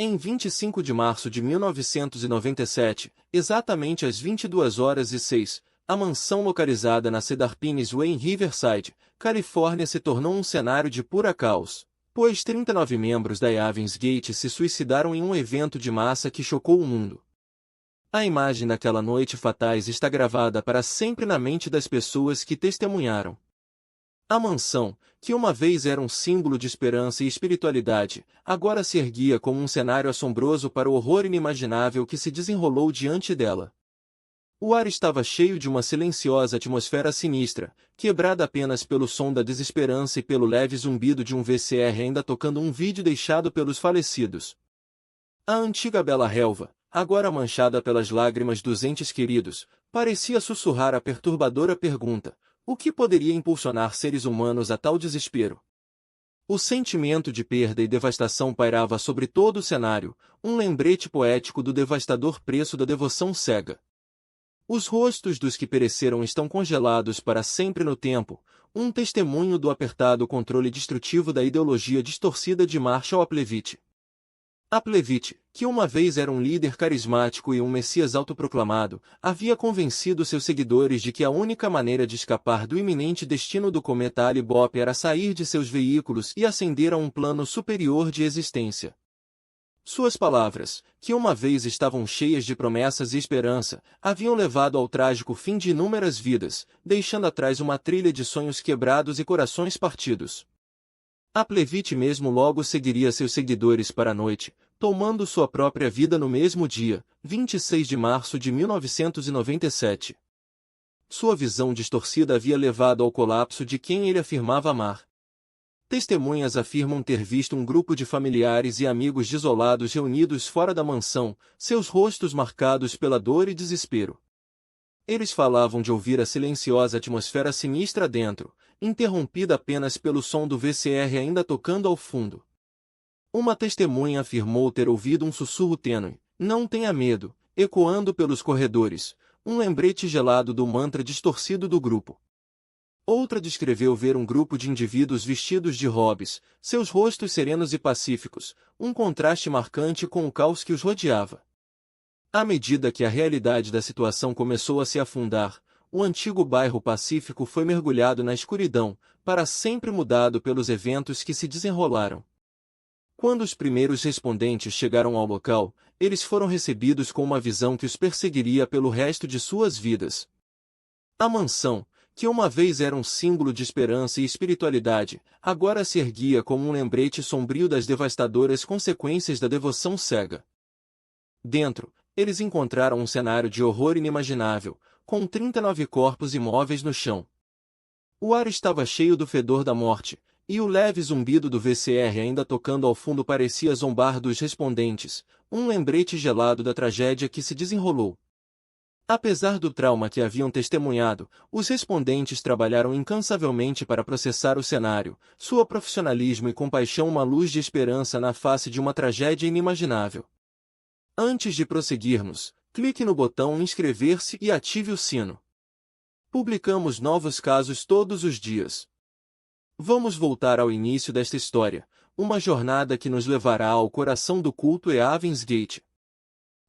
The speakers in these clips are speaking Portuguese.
Em 25 de março de 1997, exatamente às 22h06, a mansão localizada na Cedar Pines Way em Riverside, Califórnia se tornou um cenário de pura caos, pois 39 membros da Avens Gate se suicidaram em um evento de massa que chocou o mundo. A imagem daquela noite fatais está gravada para sempre na mente das pessoas que testemunharam. A mansão, que uma vez era um símbolo de esperança e espiritualidade, agora se erguia como um cenário assombroso para o horror inimaginável que se desenrolou diante dela. O ar estava cheio de uma silenciosa atmosfera sinistra, quebrada apenas pelo som da desesperança e pelo leve zumbido de um VCR ainda tocando um vídeo deixado pelos falecidos. A antiga bela relva, agora manchada pelas lágrimas dos entes queridos, parecia sussurrar a perturbadora pergunta: o que poderia impulsionar seres humanos a tal desespero? O sentimento de perda e devastação pairava sobre todo o cenário, um lembrete poético do devastador preço da devoção cega. Os rostos dos que pereceram estão congelados para sempre no tempo, um testemunho do apertado controle destrutivo da ideologia distorcida de Marshall Applevitch. Applevitch, que uma vez era um líder carismático e um messias autoproclamado, havia convencido seus seguidores de que a única maneira de escapar do iminente destino do cometa Ali-Bop era sair de seus veículos e ascender a um plano superior de existência. Suas palavras, que uma vez estavam cheias de promessas e esperança, haviam levado ao trágico fim de inúmeras vidas, deixando atrás uma trilha de sonhos quebrados e corações partidos. Applevitch mesmo logo seguiria seus seguidores para a noite, tomando sua própria vida no mesmo dia, 26 de março de 1997. Sua visão distorcida havia levado ao colapso de quem ele afirmava amar. Testemunhas afirmam ter visto um grupo de familiares e amigos desolados reunidos fora da mansão, seus rostos marcados pela dor e desespero. Eles falavam de ouvir a silenciosa atmosfera sinistra dentro, interrompida apenas pelo som do VCR ainda tocando ao fundo. Uma testemunha afirmou ter ouvido um sussurro tênue, "Não tenha medo", ecoando pelos corredores, um lembrete gelado do mantra distorcido do grupo. Outra descreveu ver um grupo de indivíduos vestidos de robes, seus rostos serenos e pacíficos, um contraste marcante com o caos que os rodeava. À medida que a realidade da situação começou a se afundar, o antigo bairro Pacífico foi mergulhado na escuridão, para sempre mudado pelos eventos que se desenrolaram. Quando os primeiros respondentes chegaram ao local, eles foram recebidos com uma visão que os perseguiria pelo resto de suas vidas. A mansão, que uma vez era um símbolo de esperança e espiritualidade, agora se erguia como um lembrete sombrio das devastadoras consequências da devoção cega. Dentro, eles encontraram um cenário de horror inimaginável, com 39 corpos imóveis no chão. O ar estava cheio do fedor da morte, e o leve zumbido do VCR ainda tocando ao fundo parecia zombar dos respondentes, um lembrete gelado da tragédia que se desenrolou. Apesar do trauma que haviam testemunhado, os respondentes trabalharam incansavelmente para processar o cenário, seu profissionalismo e compaixão uma luz de esperança na face de uma tragédia inimaginável. Antes de prosseguirmos, clique no botão inscrever-se e ative o sino. Publicamos novos casos todos os dias. Vamos voltar ao início desta história, uma jornada que nos levará ao coração do culto Avens Gate.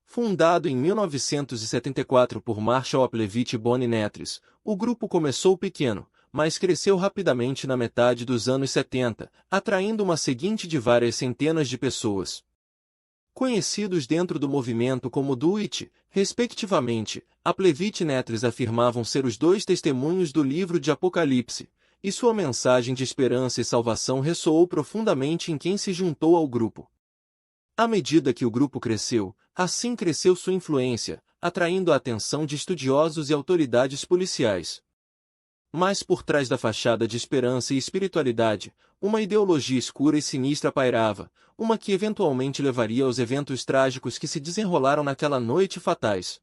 Fundado em 1974 por Marshall Applevitch e Bonnie Netris, o grupo começou pequeno, mas cresceu rapidamente na metade dos anos 70, atraindo uma seguinte de várias centenas de pessoas. Conhecidos dentro do movimento como Do It, respectivamente, Applevitch e Netris afirmavam ser os dois testemunhos do livro de Apocalipse, e sua mensagem de esperança e salvação ressoou profundamente em quem se juntou ao grupo. À medida que o grupo cresceu, assim cresceu sua influência, atraindo a atenção de estudiosos e autoridades policiais. Mas por trás da fachada de esperança e espiritualidade, uma ideologia escura e sinistra pairava, uma que eventualmente levaria aos eventos trágicos que se desenrolaram naquela noite fatais.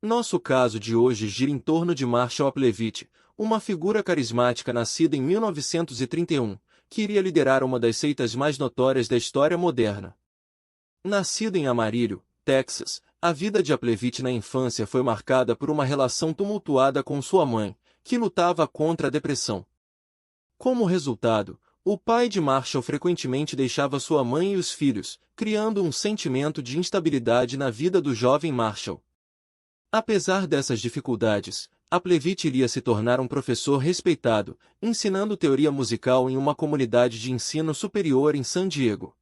Nosso caso de hoje gira em torno de Marshall Applevitch, uma figura carismática nascida em 1931, que iria liderar uma das seitas mais notórias da história moderna. Nascido em Amarillo, Texas, a vida de Applevitch na infância foi marcada por uma relação tumultuada com sua mãe, que lutava contra a depressão. Como resultado, O pai de Marshall frequentemente deixava sua mãe e os filhos, criando um sentimento de instabilidade na vida do jovem Marshall. Apesar dessas dificuldades, Applevich iria se tornar um professor respeitado, ensinando teoria musical em uma comunidade de ensino superior em San Diego.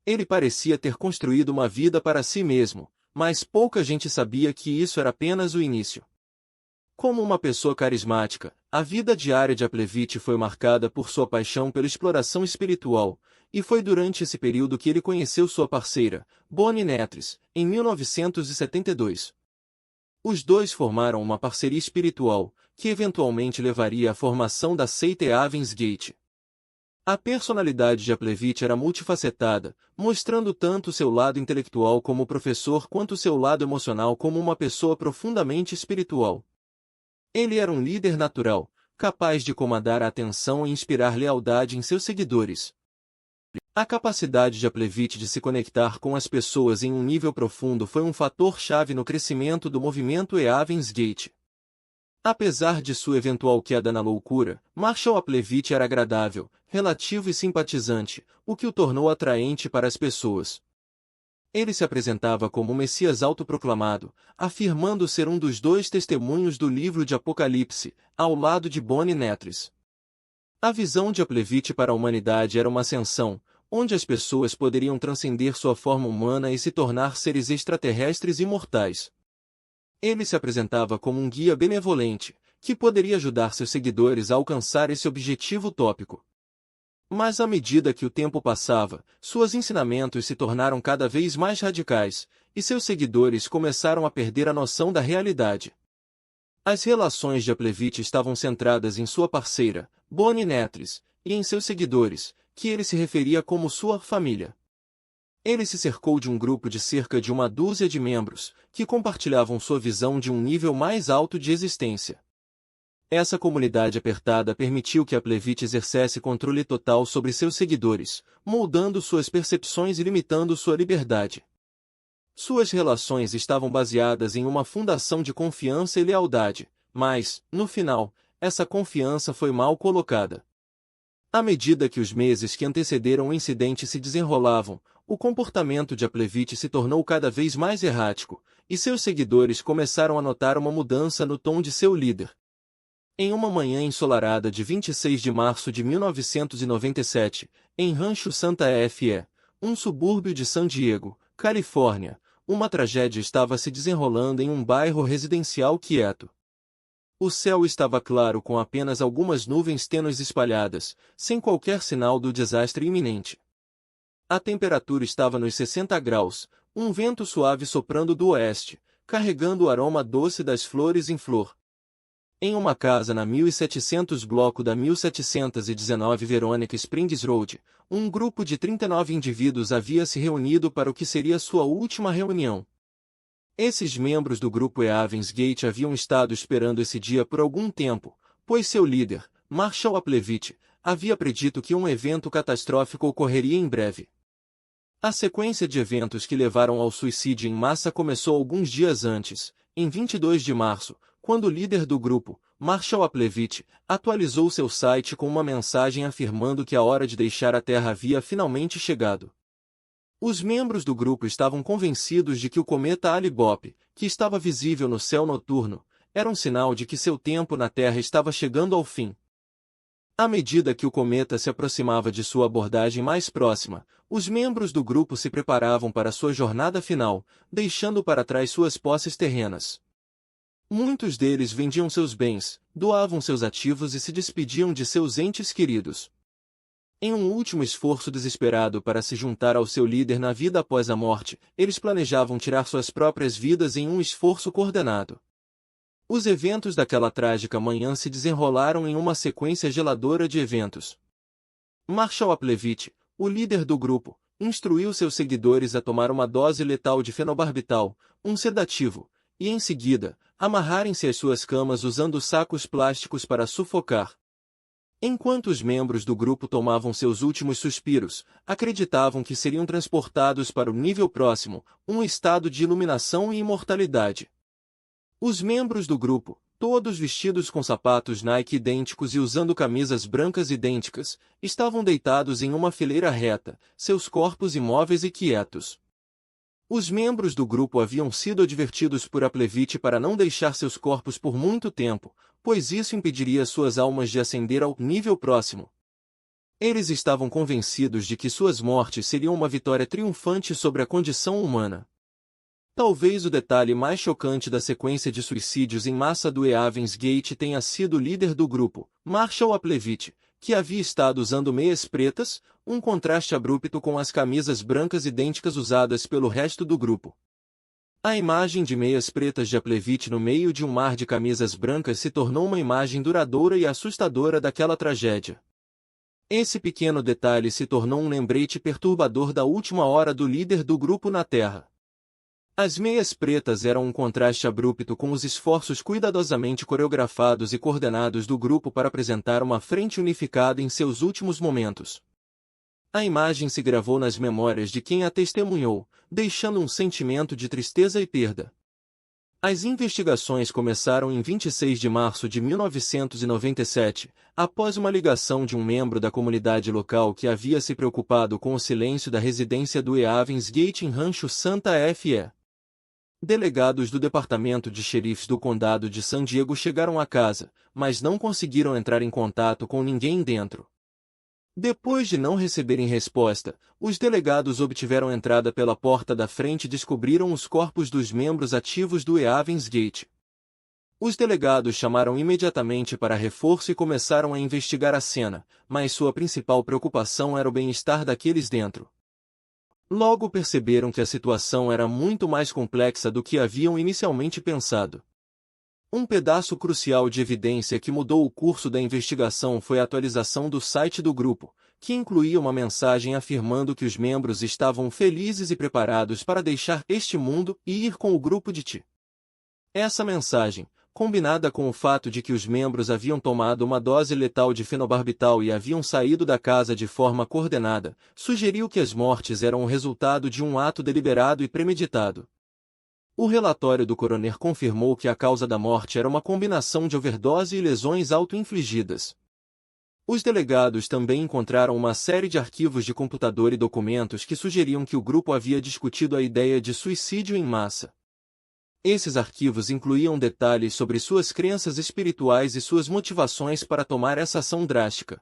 Ele parecia ter construído uma vida para si mesmo, mas pouca gente sabia que isso era apenas o início. Como uma pessoa carismática, a vida diária de Applevich foi marcada por sua paixão pela exploração espiritual, e foi durante esse período que ele conheceu sua parceira, Bonnie Netris, em 1972. Os dois formaram uma parceria espiritual, que eventualmente levaria à formação da seita Heaven's Gate. A personalidade de Applevich era multifacetada, mostrando tanto seu lado intelectual como professor quanto seu lado emocional como uma pessoa profundamente espiritual. Ele era um líder natural, capaz de comandar a atenção e inspirar lealdade em seus seguidores. A capacidade de Applevich de se conectar com as pessoas em um nível profundo foi um fator-chave no crescimento do movimento Heaven's Gate. Apesar de sua eventual queda na loucura, Marshall Applevich era agradável, relativo e simpatizante, o que o tornou atraente para as pessoas. Ele se apresentava como o Messias autoproclamado, afirmando ser um dos dois testemunhos do livro de Apocalipse, ao lado de Bonnie Netris. A visão de Applevich para a humanidade era uma ascensão, onde as pessoas poderiam transcender sua forma humana e se tornar seres extraterrestres imortais. Ele se apresentava como um guia benevolente, que poderia ajudar seus seguidores a alcançar esse objetivo utópico. Mas à medida que o tempo passava, seus ensinamentos se tornaram cada vez mais radicais, e seus seguidores começaram a perder a noção da realidade. As relações de Applevich estavam centradas em sua parceira, Bonnie Netris, e em seus seguidores, que ele se referia como sua família. Ele se cercou de um grupo de cerca de uma dúzia de membros, que compartilhavam sua visão de um nível mais alto de existência. Essa comunidade apertada permitiu que Applevich exercesse controle total sobre seus seguidores, moldando suas percepções e limitando sua liberdade. Suas relações estavam baseadas em uma fundação de confiança e lealdade, mas, no final, essa confiança foi mal colocada. À medida que os meses que antecederam o incidente se desenrolavam, o comportamento de Applevich se tornou cada vez mais errático, e seus seguidores começaram a notar uma mudança no tom de seu líder. Em uma manhã ensolarada de 26 de março de 1997, em Rancho Santa Fe, um subúrbio de San Diego, Califórnia, uma tragédia estava se desenrolando em um bairro residencial quieto. O céu estava claro com apenas algumas nuvens tênues espalhadas, sem qualquer sinal do desastre iminente. A temperatura estava nos 60 graus, um vento suave soprando do oeste, carregando o aroma doce das flores em flor. Em uma casa na 1700 bloco da 1719 Veronica Springs Road, um grupo de 39 indivíduos havia se reunido para o que seria sua última reunião. Esses membros do grupo Heaven's Gate haviam estado esperando esse dia por algum tempo, pois seu líder, Marshall Applevich, havia predito que um evento catastrófico ocorreria em breve. A sequência de eventos que levaram ao suicídio em massa começou alguns dias antes, em 22 de março, quando o líder do grupo, Marshall Applevich, atualizou seu site com uma mensagem afirmando que a hora de deixar a Terra havia finalmente chegado. Os membros do grupo estavam convencidos de que o cometa Hale-Bopp, que estava visível no céu noturno, era um sinal de que seu tempo na Terra estava chegando ao fim. À medida que o cometa se aproximava de sua abordagem mais próxima, os membros do grupo se preparavam para sua jornada final, deixando para trás suas posses terrenas. Muitos deles vendiam seus bens, doavam seus ativos e se despediam de seus entes queridos. Em um último esforço desesperado para se juntar ao seu líder na vida após a morte, eles planejavam tirar suas próprias vidas em um esforço coordenado. Os eventos daquela trágica manhã se desenrolaram em uma sequência geladora de eventos. Marshall Applevich, o líder do grupo, instruiu seus seguidores a tomar uma dose letal de fenobarbital, um sedativo, e em seguida, amarrarem-se às suas camas usando sacos plásticos para sufocar. Enquanto os membros do grupo tomavam seus últimos suspiros, acreditavam que seriam transportados para o nível próximo, um estado de iluminação e imortalidade. Os membros do grupo, todos vestidos com sapatos Nike idênticos e usando camisas brancas idênticas, estavam deitados em uma fileira reta, seus corpos imóveis e quietos. Os membros do grupo haviam sido advertidos por Aplevite para não deixar seus corpos por muito tempo, pois isso impediria suas almas de ascender ao nível próximo. Eles estavam convencidos de que suas mortes seriam uma vitória triunfante sobre a condição humana. Talvez o detalhe mais chocante da sequência de suicídios em massa do Evans Gate tenha sido o líder do grupo, Marshall Aplevite, que havia estado usando meias pretas, um contraste abrupto com as camisas brancas idênticas usadas pelo resto do grupo. A imagem de meias pretas de Aplevite no meio de um mar de camisas brancas se tornou uma imagem duradoura e assustadora daquela tragédia. Esse pequeno detalhe se tornou um lembrete perturbador da última hora do líder do grupo na Terra. As meias pretas eram um contraste abrupto com os esforços cuidadosamente coreografados e coordenados do grupo para apresentar uma frente unificada em seus últimos momentos. A imagem se gravou nas memórias de quem a testemunhou, deixando um sentimento de tristeza e perda. As investigações começaram em 26 de março de 1997, após uma ligação de um membro da comunidade local que havia se preocupado com o silêncio da residência do Evans Gate em Rancho Santa Fe. Delegados do Departamento de Xerifes do Condado de San Diego chegaram à casa, mas não conseguiram entrar em contato com ninguém dentro. Depois de não receberem resposta, os delegados obtiveram entrada pela porta da frente e descobriram os corpos dos membros ativos do Evans Gate. Os delegados chamaram imediatamente para reforço e começaram a investigar a cena, mas sua principal preocupação era o bem-estar daqueles dentro. Logo perceberam que a situação era muito mais complexa do que haviam inicialmente pensado. Um pedaço crucial de evidência que mudou o curso da investigação foi a atualização do site do grupo, que incluía uma mensagem afirmando que os membros estavam felizes e preparados para deixar este mundo e ir com o grupo de Ti. Essa mensagem, combinada com o fato de que os membros haviam tomado uma dose letal de fenobarbital e haviam saído da casa de forma coordenada, sugeriu que as mortes eram o resultado de um ato deliberado e premeditado. O relatório do coroner confirmou que a causa da morte era uma combinação de overdose e lesões auto-infligidas. Os delegados também encontraram uma série de arquivos de computador e documentos que sugeriam que o grupo havia discutido a ideia de suicídio em massa. Esses arquivos incluíam detalhes sobre suas crenças espirituais e suas motivações para tomar essa ação drástica.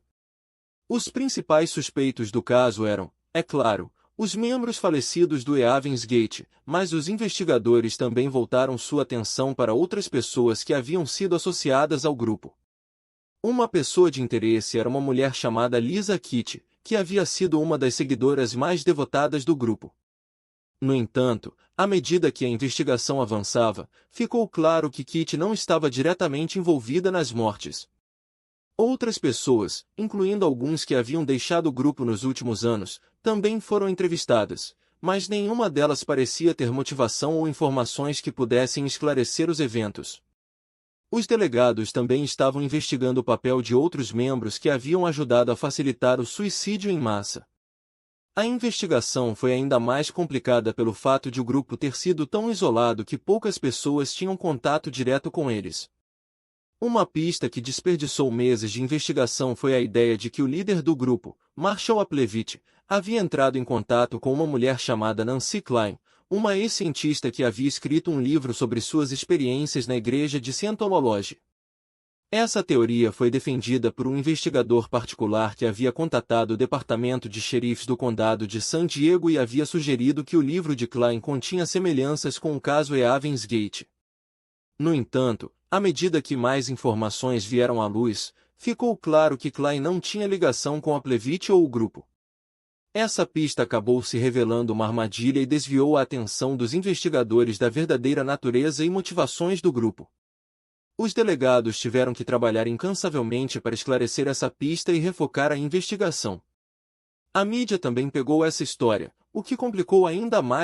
Os principais suspeitos do caso eram, é claro, os membros falecidos do Evans Gate, mas os investigadores também voltaram sua atenção para outras pessoas que haviam sido associadas ao grupo. Uma pessoa de interesse era uma mulher chamada Lisa Kitty, que havia sido uma das seguidoras mais devotadas do grupo. No entanto, à medida que a investigação avançava, ficou claro que Kitty não estava diretamente envolvida nas mortes. Outras pessoas, incluindo alguns que haviam deixado o grupo nos últimos anos, também foram entrevistadas, mas nenhuma delas parecia ter motivação ou informações que pudessem esclarecer os eventos. Os delegados também estavam investigando o papel de outros membros que haviam ajudado a facilitar o suicídio em massa. A investigação foi ainda mais complicada pelo fato de o grupo ter sido tão isolado que poucas pessoas tinham contato direto com eles. Uma pista que desperdiçou meses de investigação foi a ideia de que o líder do grupo, Marshall Aplevite, havia entrado em contato com uma mulher chamada Nancy Klein, uma ex-cientista que havia escrito um livro sobre suas experiências na igreja de Scientology. Essa teoria foi defendida por um investigador particular que havia contatado o Departamento de Xerifes do Condado de San Diego e havia sugerido que o livro de Klein continha semelhanças com o caso Evans Gate. No entanto, à medida que mais informações vieram à luz, ficou claro que Klein não tinha ligação com Aplevite ou o grupo. Essa pista acabou se revelando uma armadilha e desviou a atenção dos investigadores da verdadeira natureza e motivações do grupo. Os delegados tiveram que trabalhar incansavelmente para esclarecer essa pista e refocar a investigação. A mídia também pegou essa história, o que complicou ainda mais